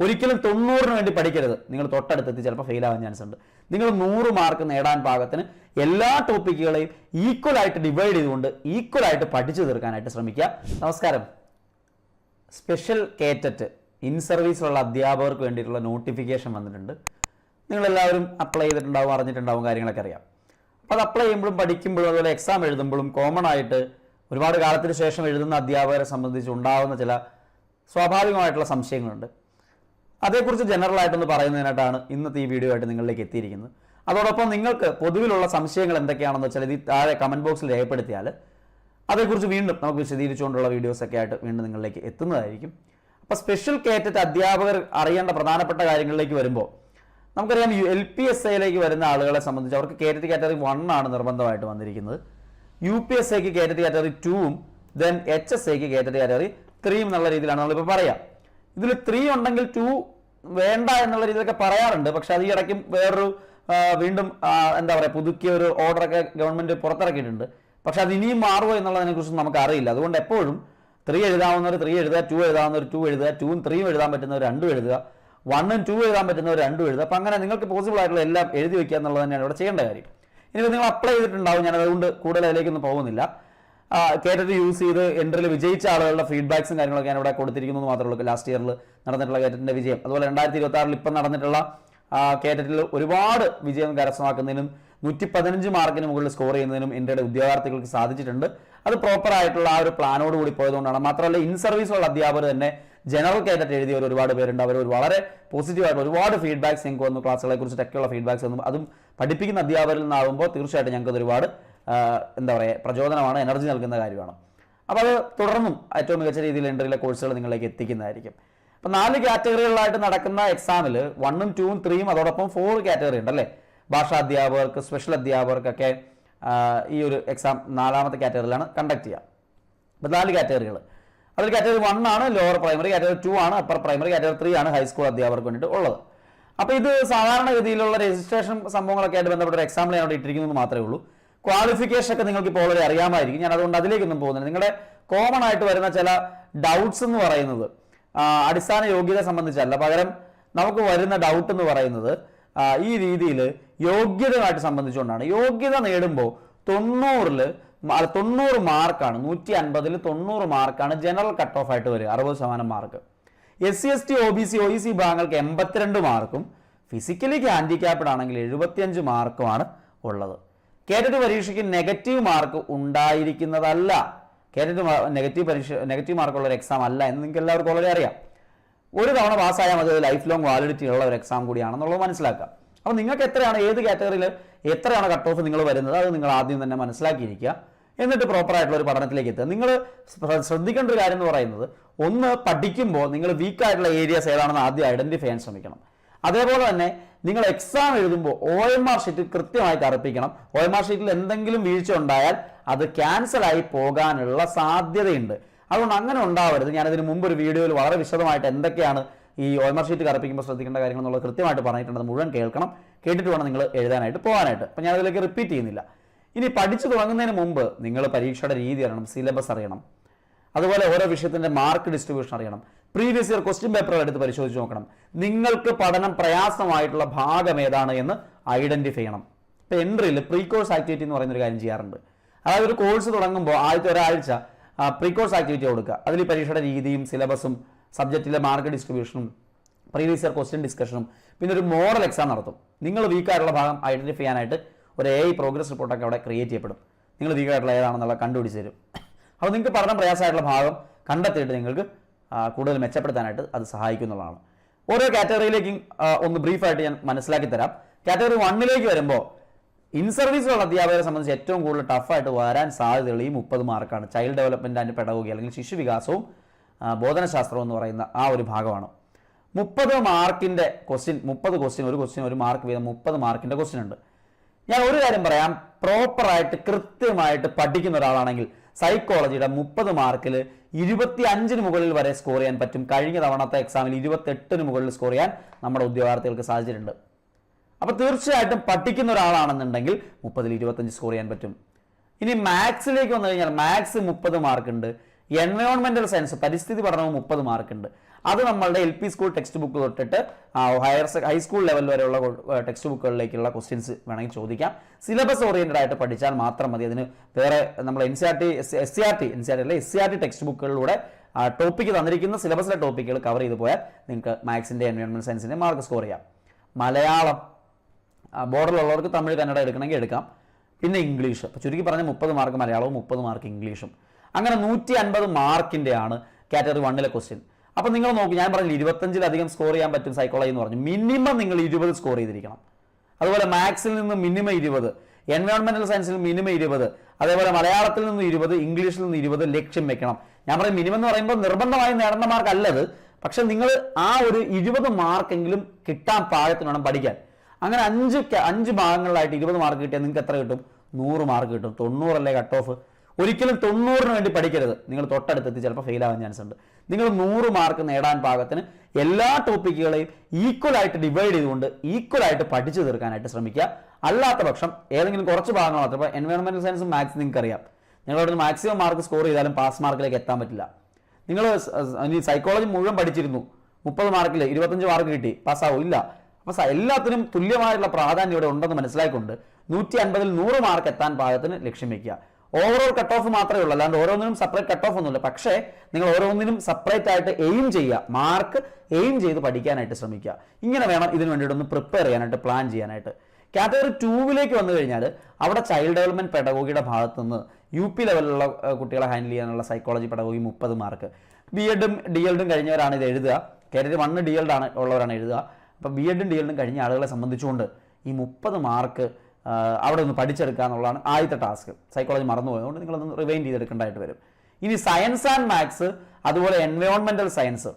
ഒരിക്കലും 90-ന് വേണ്ടി പഠിക്കരുത്. നിങ്ങൾ തൊട്ടടുത്തെത്തി ചിലപ്പോൾ ഫെയിൽ ആവാൻ ചാൻസ് ഉണ്ട്. നിങ്ങൾ 100 മാർക്ക് നേടാൻ പാകത്തിന് എല്ലാ ടോപ്പിക്കുകളെയും ഈക്വലായിട്ട് ഡിവൈഡ് ചെയ്തുകൊണ്ട് ഈക്വലായിട്ട് പഠിച്ചു തീർക്കാനായിട്ട് ശ്രമിക്കുക. നമസ്കാരം. സ്പെഷ്യൽ കേറ്ററ്റ് ഇൻ സർവീസിലുള്ള അധ്യാപകർക്ക് വേണ്ടിയിട്ടുള്ള നോട്ടിഫിക്കേഷൻ വന്നിട്ടുണ്ട്. നിങ്ങളെല്ലാവരും അപ്ലൈ ചെയ്തിട്ടുണ്ടാവും, അറിഞ്ഞിട്ടുണ്ടാവും, കാര്യങ്ങളൊക്കെ അറിയാം. അപ്പോൾ അത് അപ്ലൈ ചെയ്യുമ്പോഴും പഠിക്കുമ്പോഴും അതുപോലെ എക്സാം എഴുതുമ്പോഴും കോമൺ ആയിട്ട് ഒരുപാട് കാലത്തിന് ശേഷം എഴുതുന്ന അധ്യാപകരെ സംബന്ധിച്ച് ഉണ്ടാകുന്ന ചില സ്വാഭാവികമായിട്ടുള്ള സംശയങ്ങളുണ്ട്. അതേക്കുറിച്ച് ജനറൽ ആയിട്ടൊന്ന് പറയുന്നതിനായിട്ടാണ് ഇന്നത്തെ ഈ വീഡിയോ ആയിട്ട് നിങ്ങളിലേക്ക് എത്തിയിരിക്കുന്നത്. അതോടൊപ്പം നിങ്ങൾക്ക് പൊതുവിലുള്ള സംശയങ്ങൾ എന്തൊക്കെയാണെന്ന് വെച്ചാൽ ഇത് താഴെ കമൻറ്റ് ബോക്സിൽ രേഖപ്പെടുത്തിയാൽ അതേക്കുറിച്ച് വീണ്ടും നമുക്ക് വിശദീകരിച്ചുകൊണ്ടുള്ള വീഡിയോസൊക്കെ ആയിട്ട് വീണ്ടും നിങ്ങളിലേക്ക് എത്തുന്നതായിരിക്കും. അപ്പോൾ സ്പെഷ്യൽ കേറ്ററ്റ് അധ്യാപകർ അറിയേണ്ട പ്രധാനപ്പെട്ട കാര്യങ്ങളിലേക്ക് വരുമ്പോൾ നമുക്കറിയാം, LPSAയിലേക്ക് വരുന്ന ആളുകളെ സംബന്ധിച്ച് അവർക്ക് കേറ്ററ്റ് കാറ്റഗറി 1 ആണ് നിർബന്ധമായിട്ട് വന്നിരിക്കുന്നത്. UPSAക്ക് KTET category 2ഉം then HSAക്ക് KTET category 3 എന്നുള്ള രീതിയിലാണ് നമ്മളിപ്പോൾ പറയാം. ഇതിൽ 3 ഉണ്ടെങ്കിൽ 2 വേണ്ട എന്നുള്ള രീതിയിലൊക്കെ പറയാറുണ്ട്. പക്ഷെ അത് ഈ ഇടയ്ക്കും വേറൊരു വീണ്ടും എന്താ പറയുക, പുതുക്കിയ ഒരു ഓർഡറൊക്കെ ഗവൺമെൻറ് പുറത്തിറക്കിയിട്ടുണ്ട്. പക്ഷെ അത് ഇനിയും മാറുമോ എന്നുള്ളതിനെക്കുറിച്ച് നമുക്ക് അറിയില്ല. അതുകൊണ്ട് എപ്പോഴും 3 എഴുതാവുന്നവർ 3 എഴുതുക, 2 എഴുതാവുന്നവർ 2 എഴുതുക, 2ഉം 3ഉം എഴുതാൻ പറ്റുന്നവർ 2 എഴുതുക, 1ഉം 2 എഴുതാൻ പറ്റുന്നവർ 2 എഴുതുക. അപ്പം അങ്ങനെ നിങ്ങൾക്ക് പോസിബിൾ ആയിട്ടുള്ള എല്ലാം എഴുതി വയ്ക്കുക എന്നുള്ളത് തന്നെയാണ് ഇവിടെ ചെയ്യേണ്ട കാര്യം. ഇനിയിപ്പോൾ നിങ്ങൾ അപ്ലൈ ചെയ്തിട്ടുണ്ടാവും, ഞാൻ അതുകൊണ്ട് കൂടുതൽ അതിലേക്കൊന്നും പോകുന്നില്ല. കേറ്ററ്റ് യൂസ് ചെയ്ത് എൻട്രിൽ വിജയിച്ച ആളുകളുടെ ഫീഡ്ബാക്സും കാര്യങ്ങളൊക്കെ ഞാൻ ഇവിടെ കൊടുത്തിരിക്കുന്നു എന്ന് മാത്രമേ ഉള്ളൂ. ലാസ്റ്റ് ഇയറിൽ നടന്നിട്ടുള്ള കേറ്ററ്റിൻ്റെ വിജയം, അതുപോലെ 2026 ഇപ്പം നടന്നിട്ടുള്ള കേറ്ററ്റിൽ ഒരുപാട് വിജയം കരസ്ഥമാക്കുന്നതിനും 115 മാർക്കിന് മുകളിൽ സ്കോർ ചെയ്യുന്നതിനും ഇന്ത്യയുടെ ഉദ്യോഗാർത്ഥികൾക്ക് സാധിച്ചിട്ടുണ്ട്. അത് പ്രോപ്പർ ആയിട്ടുള്ള ആ ഒരു പ്ലാനോട് കൂടി പോയതുകൊണ്ടാണ്. മാത്രമല്ല ഇൻ സർവീസുള്ള അധ്യാപകർ തന്നെ ജനറൽ കേറ്ററ്റ് എഴുതിയവർ ഒരുപാട് പേരുണ്ട്. അവർ വളരെ പോസിറ്റീവായിട്ട് ഒരുപാട് ഫീഡ്ബാക്സ് ഞങ്ങൾക്ക് വന്നു, ക്ലാസ്സുകളെ കുറിച്ചിട്ടൊക്കെയുള്ള ഫീഡ്ബാക്സ് വന്നു. അതും പഠിപ്പിക്കുന്ന അധ്യാപകരിൽ നിന്നാകുമ്പോൾ തീർച്ചയായിട്ടും ഞങ്ങൾക്ക് ഒരുപാട് എന്താ പറയുക, പ്രചോദനമാണ്, എനർജി നൽകുന്ന കാര്യമാണ്. അപ്പോൾ അത് തുടർന്നും ഏറ്റവും മികച്ച രീതിയിൽ എൻട്രിയിലെ കോഴ്സുകൾ നിങ്ങളിലേക്ക് എത്തിക്കുന്നതായിരിക്കും. അപ്പോൾ 4 കാറ്റഗറികളിലായിട്ട് നടക്കുന്ന എക്സാമിൽ 1ഉം 2ഉം 3ഉം അതോടൊപ്പം 4 കാറ്റഗറി ഉണ്ടല്ലേ. ഭാഷാ അധ്യാപകർക്ക്, സ്പെഷ്യൽ അധ്യാപകർക്കൊക്കെ ഈ ഒരു എക്സാം 4ാമത്തെ കാറ്റഗറിയിലാണ് കണ്ടക്ട് ചെയ്യുക. അപ്പോൾ 4 കാറ്റഗറികൾ. അതിൽ കാറ്റഗറി 1 ആണ് ലോവർ പ്രൈമറി, കാറ്റഗറി 2 ആണ് അപ്പർ പ്രൈമറി, കാറ്റഗറി 3 ആണ് ഹൈസ്കൂൾ അധ്യാപകർക്ക് വേണ്ടിയിട്ട് ഉള്ളത്. അപ്പോൾ ഇത് സാധാരണഗതിയിലുള്ള രജിസ്ട്രേഷൻ സംഭവങ്ങളൊക്കെ ആയിട്ട് ബന്ധപ്പെട്ട ഒരു എക്സാമിൽ ഞാൻ അവിടെ ഇട്ടിരിക്കുന്നത് മാത്രമേ ഉള്ളൂ. ക്വാളിഫിക്കേഷൻ ഒക്കെ നിങ്ങൾക്ക് ഇപ്പോൾ ഓൾറെഡി അറിയാമായിരിക്കും. ഞാൻ അതുകൊണ്ട് അതിലേക്കൊന്നും പോകുന്നില്ല. നിങ്ങളുടെ കോമൺ ആയിട്ട് വരുന്ന ചില ഡൗട്ട്സ് എന്ന് പറയുന്നത് അടിസ്ഥാന യോഗ്യത സംബന്ധിച്ചല്ല, പകരം നമുക്ക് വരുന്ന ഡൗട്ട് എന്ന് പറയുന്നത് ഈ രീതിയിൽ യോഗ്യതയുമായിട്ട് സംബന്ധിച്ചുകൊണ്ടാണ്. യോഗ്യത നേടുമ്പോൾ 90 മാർക്കാണ്, 150-ൽ 90 മാർക്കാണ് ജനറൽ കട്ട് ഓഫ് ആയിട്ട് വരിക, 60% mark. SC ST OBC OEC വിഭാഗങ്ങൾക്ക് 82 മാർക്കും ഫിസിക്കലി ഹാൻഡിക്യാപ്ഡ് ആണെങ്കിൽ 75 മാർക്കുമാണ് ഉള്ളത്. കേറ്ററ്റ് പരീക്ഷയ്ക്ക് നെഗറ്റീവ് മാർക്ക് ഉണ്ടായിരിക്കുന്നതല്ല. കേറ്ററ്റ് നെഗറ്റീവ് മാർക്കുള്ള ഒരു എക്സാം അല്ല എന്ന് നിങ്ങൾക്ക് എല്ലാവർക്കും വളരെ അറിയാം. ഒരു തവണ പാസ്സായാൽ മതി, ലൈഫ് ലോങ് വാലിഡിറ്റി ഉള്ള ഒരു എക്സാം കൂടിയാണെന്നുള്ളത് മനസ്സിലാക്കാം. അപ്പോൾ നിങ്ങൾക്ക് എത്രയാണ്, ഏത് കാറ്റഗറിയിൽ എത്രയാണ് കട്ട് ഓഫ് നിങ്ങൾ വരുന്നത്, അത് നിങ്ങൾ ആദ്യം തന്നെ മനസ്സിലാക്കിയിരിക്കുക. എന്നിട്ട് പ്രോപ്പറായിട്ടുള്ള ഒരു പഠനത്തിലേക്ക് എത്തുക. നിങ്ങൾ ശ്രദ്ധിക്കേണ്ട ഒരു കാര്യം എന്ന് പറയുന്നത്, ഒന്ന് പഠിക്കുമ്പോൾ നിങ്ങൾ വീക്കായിട്ടുള്ള ഏരിയാസ് ഏതാണെന്ന് ആദ്യം ഐഡന്റിഫൈ ചെയ്യാൻ ശ്രമിക്കണം. അതേപോലെ തന്നെ നിങ്ങൾ എക്സാം എഴുതുമ്പോൾ OMR ഷീറ്റ് കൃത്യമായി കറുപ്പിക്കണം. OMR ഷീറ്റിൽ എന്തെങ്കിലും വീഴ്ച ഉണ്ടായാൽ അത് ക്യാൻസലായി പോകാനുള്ള സാധ്യതയുണ്ട്. അതുകൊണ്ട് അങ്ങനെ ഉണ്ടാവരുത്. ഞാനതിന് മുമ്പ് ഒരു വീഡിയോയിൽ വളരെ വിശദമായിട്ട് എന്തൊക്കെയാണ് ഈ OMR ഷീറ്റ് കറുപ്പിക്കുമ്പോൾ ശ്രദ്ധിക്കേണ്ട കാര്യങ്ങൾ എന്നുള്ളത് കൃത്യമായിട്ട് പറഞ്ഞിട്ടുണ്ട്. അത് മുഴുവൻ കേൾക്കണം, കേട്ടിട്ട് വേണം നിങ്ങൾ എഴുതാനായിട്ട് പോകാനായിട്ട്. അപ്പം ഞാനതിലേക്ക് റിപ്പീറ്റ് ചെയ്യുന്നില്ല. ഇനി പഠിച്ചു തുടങ്ങുന്നതിന് മുമ്പ് നിങ്ങൾ പരീക്ഷയുടെ രീതി അറിയണം, സിലബസ് അറിയണം, അതുപോലെ ഓരോ വിഷയത്തിൻ്റെ മാർക്ക് ഡിസ്ട്രിബ്യൂഷൻ അറിയണം, പ്രീവിയസ് ഇയർ ക്വസ്റ്റ്യൻ പേപ്പറുകൾ എടുത്ത് പരിശോധിച്ച് നോക്കണം. നിങ്ങൾക്ക് പഠനം പ്രയാസമായിട്ടുള്ള ഭാഗം ഏതാണ് എന്ന് ഐഡന്റിഫൈ ചെയ്യണം. ഇപ്പോൾ എൻട്രിയിൽ പ്രീ കോഴ്സ് ആക്ടിവിറ്റി എന്ന് പറയുന്ന ഒരു കാര്യം ചെയ്യാറുണ്ട്. അതായത് ഒരു കോഴ്സ് തുടങ്ങുമ്പോൾ ആദ്യത്തെ ഒരാഴ്ച പ്രീ കോഴ്സ് ആക്ടിവിറ്റി കൊടുക്കുക. അതിൽ പരീക്ഷയുടെ രീതിയും സിലബസും സബ്ജക്റ്റിലെ മാർക്ക് ഡിസ്ട്രിബ്യൂഷനും പ്രീവിയസ് ഇയർ ക്വസ്റ്റ്യൻ ഡിസ്കഷനും പിന്നെ ഒരു മോഡൽ എക്സാം നടത്തും. നിങ്ങൾ വീക്കായിട്ടുള്ള ഭാഗം ഐഡന്റിഫൈ ചെയ്യാനായിട്ട് ഒരു AI പ്രോഗ്രസ് റിപ്പോർട്ടൊക്കെ അവിടെ ക്രിയേറ്റ് ചെയ്യപ്പെടും. നിങ്ങൾ വീക്കായിട്ടുള്ള ഏതാണെന്നുള്ള കണ്ടുപിടിച്ച് തരും. അപ്പോൾ നിങ്ങൾക്ക് പഠനം പ്രയാസമായിട്ടുള്ള ഭാഗം കണ്ടെത്തിയിട്ട് നിങ്ങൾക്ക് കൂടുതൽ മെച്ചപ്പെടുത്താനായിട്ട് അത് സഹായിക്കുന്നതാണ്. ഓരോ കാറ്റഗറിയിലേക്കും ഒന്ന് ബ്രീഫായിട്ട് ഞാൻ മനസ്സിലാക്കി തരാം. കാറ്റഗറി 1ലേക്ക് വരുമ്പോൾ ഇൻ സർവീസുള്ള അധ്യാപകരെ സംബന്ധിച്ച് ഏറ്റവും കൂടുതൽ ടഫായിട്ട് വരാൻ സാധ്യതയുള്ള ഈ 30 മാർക്കാണ്. ചൈൽഡ് ഡെവലപ്മെൻറ്റ് ആൻഡ് പെഡഗോഗി അല്ലെങ്കിൽ ശിശുവികാസവും ബോധനശാസ്ത്രവും എന്ന് പറയുന്ന ആ ഒരു ഭാഗമാണ്. 30 മാർക്കിൻ്റെ ക്വസ്റ്റ്യൻ, 30 ക്വസ്റ്റ്യൻ, ഒരു ക്വസ്റ്റ്യൻ 1 മാർക്ക് വീതം 30 മാർക്കിൻ്റെ ക്വസ്റ്റ്യൻ ഉണ്ട്. ഞാൻ ഒരു കാര്യം പറയാം, പ്രോപ്പറായിട്ട് കൃത്യമായിട്ട് പഠിക്കുന്ന ഒരാളാണെങ്കിൽ സൈക്കോളജിയുടെ 30 മാർക്കിൽ 25-ന് മുകളിൽ വരെ സ്കോർ ചെയ്യാൻ പറ്റും. കഴിഞ്ഞ തവണത്തെ എക്സാമിൽ 28-ന് മുകളിൽ സ്കോർ ചെയ്യാൻ നമ്മുടെ ഉദ്യോഗാർത്ഥികൾക്ക് സാധിച്ചിട്ടുണ്ട്. അപ്പോൾ തീർച്ചയായിട്ടും പഠിക്കുന്ന ഒരാളാണെന്നുണ്ടെങ്കിൽ 30-ൽ 25 സ്കോർ ചെയ്യാൻ പറ്റും. ഇനി മാത്സിലേക്ക് വന്നു കഴിഞ്ഞാൽ മാത്സ് 30 മാർക്കുണ്ട്, എൻവയോൺമെന്റൽ സയൻസ് പരിസ്ഥിതി പഠനവും 30 മാർക്കുണ്ട്. അത് നമ്മളുടെ LP സ്കൂൾ ടെക്സ്റ്റ് ബുക്ക് തൊട്ടിട്ട് ഹൈസ്കൂൾ ലെവൽ വരെയുള്ള ടെക്സ്റ്റ് ബുക്കുകളിലേക്കുള്ള ക്വസ്റ്റ്യൻസ് വേണമെങ്കിൽ ചോദിക്കാം. സിലബസ് ഓറിയന്റഡ് ആയിട്ട് പഠിച്ചാൽ മാത്രം മതി. അതിന് വേറെ നമ്മൾ SCRT ടെക്സ്റ്റ് ബുക്കുകളിലൂടെ ടോപ്പിക്ക് തന്നിരിക്കുന്ന സിലബസിലെ ടോപ്പിക്കുകൾ കവർ ചെയ്ത് പോയാൽ നിങ്ങൾക്ക് മാത്സിന്റെ എൻവയോൺമെന്റ് സയൻസിന്റെ മാർക്ക് സ്കോർ ചെയ്യാം. മലയാളം ബോർഡറിലുള്ളവർക്ക് തമിഴ് കന്നഡ എടുക്കണമെങ്കിൽ എടുക്കാം. പിന്നെ ഇംഗ്ലീഷ്, അപ്പോൾ ചുരുക്കി പറഞ്ഞ 30 മാർക്ക് മലയാളവും 30 മാർക്ക് ഇംഗ്ലീഷും. അങ്ങനെ 150 മാർക്കിൻ്റെ ആണ് കാറ്റഗറി 1 ക്വസ്റ്റ്യൻ. അപ്പോൾ നിങ്ങൾ നോക്കൂ, ഞാൻ പറഞ്ഞു 25-ലധികം സ്കോർ ചെയ്യാൻ പറ്റും സൈക്കോളജി എന്ന് പറഞ്ഞു. മിനിമം നിങ്ങൾ 20 സ്കോർ ചെയ്തിരിക്കണം. അതുപോലെ മാത്സിൽ നിന്ന് മിനിമം 20, എൻവയോൺമെന്റൽ സയൻസിൽ മിനിമം 20, അതേപോലെ മലയാളത്തിൽ നിന്ന് 20, ഇംഗ്ലീഷിൽ നിന്ന് 20 ലക്ഷ്യം വെക്കണം. ഞാൻ പറയും മിനിമം എന്ന് പറയുമ്പോൾ നിർബന്ധമായി നേടേണ്ട മാർക്ക് അല്ലത്, പക്ഷെ നിങ്ങൾ ആ ഒരു 20 മാർക്കെങ്കിലും കിട്ടാൻ പാകത്തിന് വേണം പഠിക്കാൻ. അങ്ങനെ 5 ഭാഗങ്ങളിലായിട്ട് 20 മാർക്ക് കിട്ടിയാൽ നിങ്ങൾക്ക് എത്ര കിട്ടും? 100 മാർക്ക് കിട്ടും. 90 അല്ലേ കട്ട് ഓഫ്. ഒരിക്കലും 90-ന് വേണ്ടി പഠിക്കരുത്. നിങ്ങൾ തൊട്ടടുത്തെത്തി ചിലപ്പോൾ ഫെയിൽ ആവാൻ ചാൻസ് ഉണ്ട്. നിങ്ങൾ 100 മാർക്ക് നേടാൻ പാകത്തിന് എല്ലാ ടോപ്പിക്കുകളെയും ഈക്വലായിട്ട് ഡിവൈഡ് ചെയ്തുകൊണ്ട് ഈക്വലായിട്ട് പഠിച്ചു തീർക്കാനായിട്ട് ശ്രമിക്കുക. അല്ലാത്ത പക്ഷം ഏതെങ്കിലും കുറച്ച് ഭാഗങ്ങൾ മാത്രം, ഇപ്പോൾ എൻവയോൺമെന്റൽ സയൻസും മാത്സ് നിങ്ങൾക്ക് അറിയാം, നിങ്ങളവിടെ മാക്സിമം മാർക്ക് സ്കോർ ചെയ്താലും പാസ് മാർക്കിലേക്ക് എത്താൻ പറ്റില്ല. നിങ്ങൾ ഇനി സൈക്കോളജി മുഴുവൻ പഠിച്ചിരുന്നു, 30 മാർക്കിൽ 25 മാർക്ക് കിട്ടി, പാസ്സാവും ഇല്ല. അപ്പോൾ എല്ലാത്തിനും തുല്യമായിട്ടുള്ള പ്രാധാന്യം ഇവിടെ ഉണ്ടെന്ന് മനസ്സിലാക്കിക്കൊണ്ട് 150-ൽ 100 മാർക്ക് എത്താൻ പാകത്തിന് ലക്ഷ്യം വയ്ക്കുക. ഓവറോൾ കട്ട് ഓഫ് മാത്രമേ ഉള്ളൂ, അല്ലാണ്ട് ഓരോന്നിനും സെപ്പറേറ്റ് കട്ട് ഓഫ് ഒന്നുമില്ല. പക്ഷേ നിങ്ങൾ ഓരോന്നിനും സെപ്പറേറ്റ് ആയിട്ട് എയിം ചെയ്യുക, മാർക്ക് എയിം ചെയ്ത് പഠിക്കാനായിട്ട് ശ്രമിക്കുക. ഇങ്ങനെ വേണം ഇതിന് വേണ്ടിയിട്ടൊന്ന് പ്രിപ്പയർ ചെയ്യാനായിട്ട്, പ്ലാൻ ചെയ്യാനായിട്ട്. കാറ്റഗറി 2-ലേക്ക് വന്നു കഴിഞ്ഞാൽ അവിടെ ചൈൽഡ് ഡെവലപ്മെന്റ് പെഡഗോഗിയുടെ ഭാഗത്തു നിന്ന് UP ലെവലിലുള്ള കുട്ടികളെ ഹാൻഡിൽ ചെയ്യാനുള്ള സൈക്കോളജി പെഡഗോഗി 30 മാർക്ക്. B.Edഉം D.Edഉം കഴിഞ്ഞവരാണ് ഇത് എഴുതുക. കാറ്റഗറി 1 D.Ed ഉള്ളവരാണ് എഴുതുക. അപ്പോൾ B.Edഉം D.Edഉം കഴിഞ്ഞ ആളുകളെ സംബന്ധിച്ചുകൊണ്ട് ഈ 30 മാർക്ക് അവിടെ ഒന്ന് പഠിച്ചെടുക്കുക എന്നുള്ളതാണ് ആദ്യത്തെ ടാസ്ക്. സൈക്കോളജി മറന്നുപോയതുകൊണ്ട് നിങ്ങളൊന്ന് റിവൈൻഡ് ചെയ്തെടുക്കേണ്ടതായിട്ട് വരും. ഇനി സയൻസ് ആൻഡ് മാത്സ്, അതുപോലെ എൻവയോൺമെന്റൽ സയൻസ്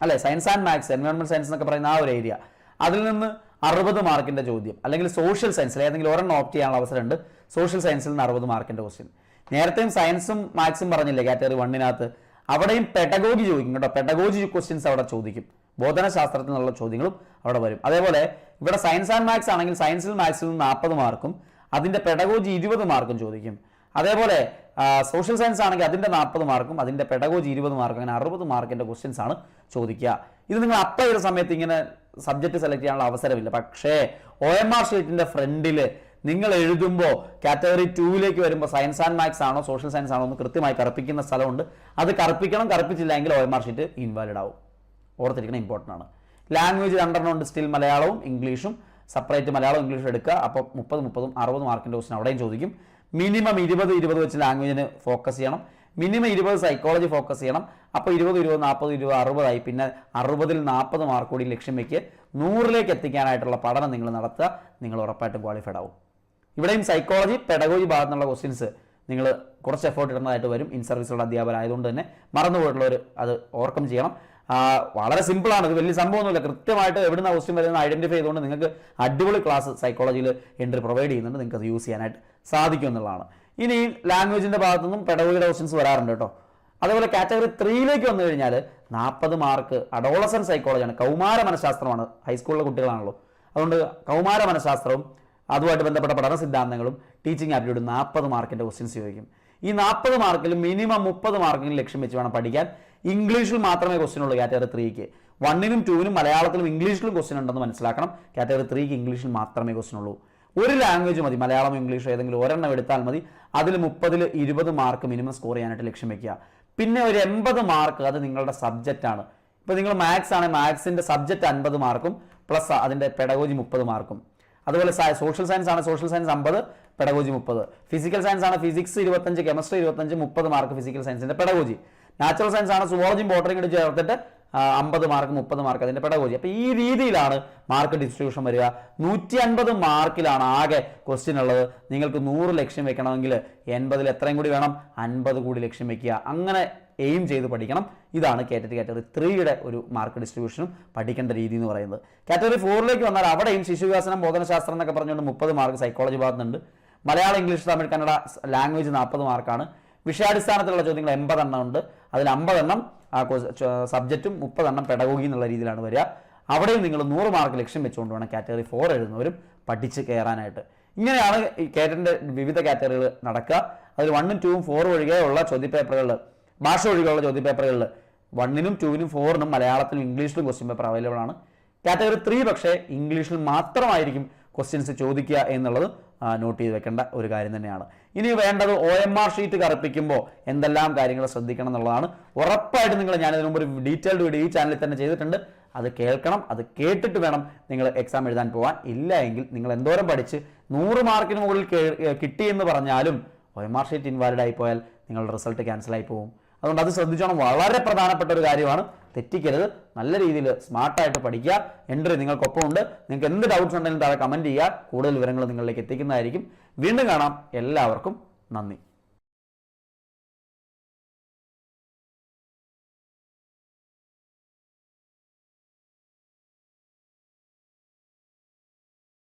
അല്ലെ, സയൻസ് ആൻഡ് മാത്സ്, എൻവയോൺമെന്റൽ സയൻസ് എന്നൊക്കെ പറയുന്ന ആ ഒരു ഏരിയ, അതിൽ നിന്ന് 60 മാർക്കിന്റെ ചോദ്യം, അല്ലെങ്കിൽ സോഷ്യൽ സയൻസിൽ ഏതെങ്കിലും ഒരെണ്ണം ഓപ്റ്റ് ചെയ്യാനുള്ള അവസരമുണ്ട്. സോഷ്യൽ സയൻസിൽ നിന്ന് 60 മാർക്കിന്റെ ക്വസ്റ്റ്യൻ. നേരത്തെയും സയൻസും മാത്സും പറഞ്ഞില്ലേ കാറ്റഗറി 1-നകത്ത്, അവിടെയും പെഡഗോഗി ചോദിക്കും കേട്ടോ. പെഡഗോഗി ക്വസ്റ്റ്യൻസ് അവിടെ ചോദിക്കും. ബോധനശാസ്ത്രത്തിൽ നിന്നുള്ള ചോദ്യങ്ങളും അവിടെ വരും. അതേപോലെ ഇവിടെ സയൻസ് ആൻഡ് മാത്സ് ആണെങ്കിൽ സയൻസിൽ മാത്സിൽ നിന്ന് 40 മാർക്കും അതിന്റെ പെഡഗോജി 20 മാർക്കും ചോദിക്കും. അതേപോലെ സോഷ്യൽ സയൻസ് ആണെങ്കിൽ അതിന്റെ 40 മാർക്കും അതിന്റെ പെഡഗോജി 20 മാർക്കും, അങ്ങനെ 60 മാർക്കിന്റെ ക്വസ്റ്റ്യൻസ് ആണ് ചോദിക്കുക. ഇത് നിങ്ങൾ അപ്ലൈ ചെയ്ത സമയത്ത് ഇങ്ങനെ സബ്ജക്ട് സെലക്ട് ചെയ്യാനുള്ള അവസരമില്ല. പക്ഷേ OMR ഷീറ്റിന്റെ ഫ്രണ്ടിൽ നിങ്ങൾ എഴുതുമ്പോൾ കാറ്റഗറി 2-ലേക്ക് വരുമ്പോൾ സയൻസ് ആൻഡ് മാത്സ് ആണോ സോഷ്യൽ സയൻസ് ആണോ എന്ന് കൃത്യമായി കറുപ്പിക്കുന്ന സ്ഥലമുണ്ട്. അത് കറുപ്പിക്കണം. കറുപ്പിച്ചില്ലെങ്കിൽ OMR ഷീറ്റ് ഇൻവാലിഡ് ആവും. ഓർത്തിരിക്കണം, ഇമ്പോർട്ടൻ്റ് ആണ്. ലാംഗ്വേജ് 2 ഉണ്ട് സ്റ്റിൽ, മലയാളവും ഇംഗ്ലീഷും. സെപ്പറേറ്റ് മലയാളം ഇംഗ്ലീഷും എടുക്കുക. അപ്പോൾ 30 60 മാർക്കിൻ്റെ ക്വസ്റ്റ്യൻ അവിടെയും ചോദിക്കും. മിനിമം 20 വെച്ച് ലാംഗ്വേജിന് ഫോക്കസ് ചെയ്യണം. മിനിമം 20 സൈക്കോളജി ഫോക്കസ് ചെയ്യണം. അപ്പോൾ 20 40 20 60 ആയി. പിന്നെ 60-ൽ 40 മാർക്ക് കൂടി ലക്ഷ്യം വയ്ക്കുക. 100-ലേക്ക് എത്തിക്കാനായിട്ടുള്ള പഠനം നിങ്ങൾ നടത്തുക. നിങ്ങൾ ഉറപ്പായിട്ടും ക്വാളിഫൈഡ് ആവും. ഇവിടെയും സൈക്കോളജി പെഡഗോജി ഭാഗത്തു നിന്നുള്ള ക്വസ്റ്റ്യൻസ് നിങ്ങൾ കുറച്ച് എഫേർട്ട് ഇടുന്നതായിട്ട് വരും. ഇൻ സർവീസുള്ള അധ്യാപകരായതുകൊണ്ട് തന്നെ മറന്നുപോയിട്ടുള്ളവർ അത് ഓവർകം ചെയ്യണം. വളരെ സിമ്പിളാണ്, ഇത് വലിയ സംഭവമൊന്നുമില്ല. കൃത്യമായിട്ട് എവിടുന്ന ക്വസ്റ്റ്യൻ വരുന്നത് ഐഡന്റിഫൈ ചെയ്തുകൊണ്ട് നിങ്ങൾക്ക് അടിപൊളി ക്ലാസ് സൈക്കോളജിയിൽ എൻട്രി പ്രൊവൈഡ് ചെയ്യുന്നുണ്ട്. നിങ്ങൾക്ക് അത് യൂസ് ചെയ്യാനായിട്ട് സാധിക്കും എന്നുള്ളതാണ്. ഇനി ലാംഗ്വേജിന്റെ ഭാഗത്തുനിന്നും പെഡഗോജിയുടെ ക്വസ്റ്റ്യൻസ് വരാറുണ്ട് കേട്ടോ. അതേപോലെ കാറ്റഗറി 3-ലേക്ക് വന്നു കഴിഞ്ഞാൽ 40 മാർക്ക് അഡോളസന്റ് സൈക്കോളജിയാണ്, കൗമാര മനഃശാസ്ത്രമാണ്. ഹൈസ്കൂളിലെ കുട്ടികളാണല്ലോ, അതുകൊണ്ട് കൗമാര മനഃശാസ്ത്രവും അതുമായിട്ട് ബന്ധപ്പെട്ട പഠന സിദ്ധാന്തങ്ങളും ടീച്ചിങ് ആപ്റ്റിറ്റ്യൂഡ് 40 മാർക്കിന്റെ ക്വസ്റ്റ്യൻസ് ചോദിക്കും. ഈ 40 മാർക്കിൽ മിനിമം 30 മാർക്കിന് ലക്ഷ്യം വെച്ച് വേണം പഠിക്കാൻ. ഇംഗ്ലീഷിൽ മാത്രമേ ക്വസ്റ്റ്യൻ ഉള്ളൂ കാറ്റഗറി 3-ക്ക്. 1-നും 2-നും മലയാളത്തിലും ഇംഗ്ലീഷിലും ക്വസ്റ്റ്യൻ ഉണ്ടെന്ന് മനസ്സിലാക്കണം. കാറ്റഗറി 3-ക്ക് ഇംഗ്ലീഷിൽ മാത്രമേ ക്വസ്റ്റ്യൻ ഉള്ളൂ. ഒരു ലാംഗ്വേജ് മതി, മലയാളം ഇംഗ്ലീഷോ ഏതെങ്കിലും ഒരെണ്ണം എടുത്താൽ മതി. അതിൽ 30-ൽ 20 മാർക്ക് മിനിമം സ്കോർ ചെയ്യാനായിട്ട് ലക്ഷ്യം വെക്കുക. പിന്നെ ഒരു 80 മാർക്ക് അത് നിങ്ങളുടെ സബ്ജക്റ്റ് ആണ്. ഇപ്പോൾ നിങ്ങൾ മാത്സ് ആണെങ്കിൽ മാത്സിന്റെ സബ്ജക്റ്റ് 50 മാർക്കും പ്ലസ് അതിന്റെ പെഡഗോജി 30 മാർക്കും. അതുപോലെ സോഷ്യൽ സയൻസ് ആണ്, social science 50, pedagogy 30. Physical science ആണ്, ഫിസിക്സ് 25, കെമിസ്ട്രി 25, 30 മാർക്ക് ഫിസിക്കൽ സയൻസിന്റെ പെഡഗോജി. നാച്ചുറൽ സയൻസ് ആണ്, സുവോളജിയും ബോട്ടണിയും കൂടി ചേർത്തിട്ട് 50 മാർക്ക് 30 മാർക്ക് അതിന്റെ പെഡഗോജി. അപ്പോൾ ഈ രീതിയിലാണ് മാർക്ക് ഡിസ്ട്രിബ്യൂഷൻ വരിക. 150 മാർക്കിലാണ് ആകെ ക്വസ്റ്റ്യൻ ഉള്ളത്. നിങ്ങൾക്ക് 100 ലക്ഷ്യം വെക്കണമെങ്കിൽ 80-ൽ എത്രയും കൂടി വേണം? 50 കൂടി ലക്ഷ്യം വെക്കുക. അങ്ങനെ എയിം ചെയ്ത് പഠിക്കണം. ഇതാണ് കാറ്റഗറി 3-യുടെ ഒരു മാർക്ക് ഡിസ്ട്രിബ്യൂഷനും പഠിക്കേണ്ട രീതി എന്ന് പറയുന്നത്. കാറ്റഗറി 4-ലേക്ക് വന്നാൽ അവിടെയും ശിശുവികാസനം ബോധനശാസ്ത്രം എന്നൊക്കെ പറഞ്ഞുകൊണ്ട് 30 മാർക്ക് സൈക്കോളജി ഭാഗത്തുണ്ട്. മലയാളം ഇംഗ്ലീഷ് തമിഴ് കന്നഡ ലാംഗ്വേജ് 40 മാർക്കാണ്. വിഷയാടിസ്ഥാനത്തിലുള്ള ചോദ്യങ്ങൾ 80 എണ്ണം ഉണ്ട്. അതിൽ 50 എണ്ണം സബ്ജക്റ്റും 30 എണ്ണം പെഡഗോഗി എന്നുള്ള രീതിയിലാണ് വരിക. അവിടെയും നിങ്ങൾ 100 മാർക്ക് ലക്ഷ്യം വെച്ചുകൊണ്ട് വേണം കാറ്റഗറി 4 എഴുതുന്നവരും പഠിച്ച് കയറാനായിട്ട്. ഇങ്ങനെയാണ് ഈ കേറ്ററിന്റെ വിവിധ കാറ്റഗറികൾ നടക്കുക. അതിൽ 1ഉം 2ഉം 4 ഒഴികെയുള്ള ചോദ്യപേപ്പറുകളിൽ, ഭാഷ ഒഴികെയുള്ള ചോദ്യപേപ്പറുകളിൽ 1-നും 2-നും 4-നും മലയാളത്തിലും ഇംഗ്ലീഷിലും ക്വസ്റ്റ്യൻ പേപ്പർ അവൈലബിൾ ആണ്. കാറ്റഗറി 3 പക്ഷേ ഇംഗ്ലീഷിൽ മാത്രമായിരിക്കും ക്വസ്റ്റ്യൻസ് ചോദിക്കുക എന്നുള്ളത് നോട്ട് ചെയ്ത് വെക്കേണ്ട ഒരു കാര്യം തന്നെയാണ്. ഇനി വേണ്ടത് OMR ഷീറ്റ് കറുപ്പിക്കുമ്പോൾ എന്തെല്ലാം കാര്യങ്ങൾ ശ്രദ്ധിക്കണം എന്നുള്ളതാണ്. ഉറപ്പായിട്ടും ഞാൻ ഇതിനു മുമ്പ് ഒരു ഡീറ്റെയിൽഡ് വീഡിയോ ഈ ചാനലിൽ തന്നെ ചെയ്തിട്ടുണ്ട്. അത് കേൾക്കണം, അത് കേട്ടിട്ട് വേണം നിങ്ങൾ എക്സാം എഴുതാൻ പോകാൻ. ഇല്ല എങ്കിൽ നിങ്ങൾ എന്തോരം പഠിച്ച് 100 മാർക്കിന് മുകളിൽ കിട്ടിയെന്ന് പറഞ്ഞാലും OMR ഷീറ്റ് ഇൻവാലിഡ് ആയി പോയാൽ നിങ്ങളുടെ റിസൾട്ട് ക്യാൻസൽ ആയി പോകും. അതുകൊണ്ട് അത് ശ്രദ്ധിച്ചോണം, വളരെ പ്രധാനപ്പെട്ട ഒരു കാര്യമാണ്. തെറ്റിക്കരുത്, നല്ല രീതിയിൽ സ്മാർട്ടായിട്ട് പഠിക്കുക. എൻട്രി നിങ്ങൾക്കൊപ്പം ഉണ്ട്. നിങ്ങൾക്ക് എന്ത് ഡൗട്ട്സ് ഉണ്ടെങ്കിലും താഴെ കമൻറ്റ് ചെയ്യുക. കൂടുതൽ വിവരങ്ങൾ നിങ്ങളിലേക്ക് എത്തിക്കുന്നതായിരിക്കും. വീണ്ടും കാണാം. എല്ലാവർക്കും നന്ദി.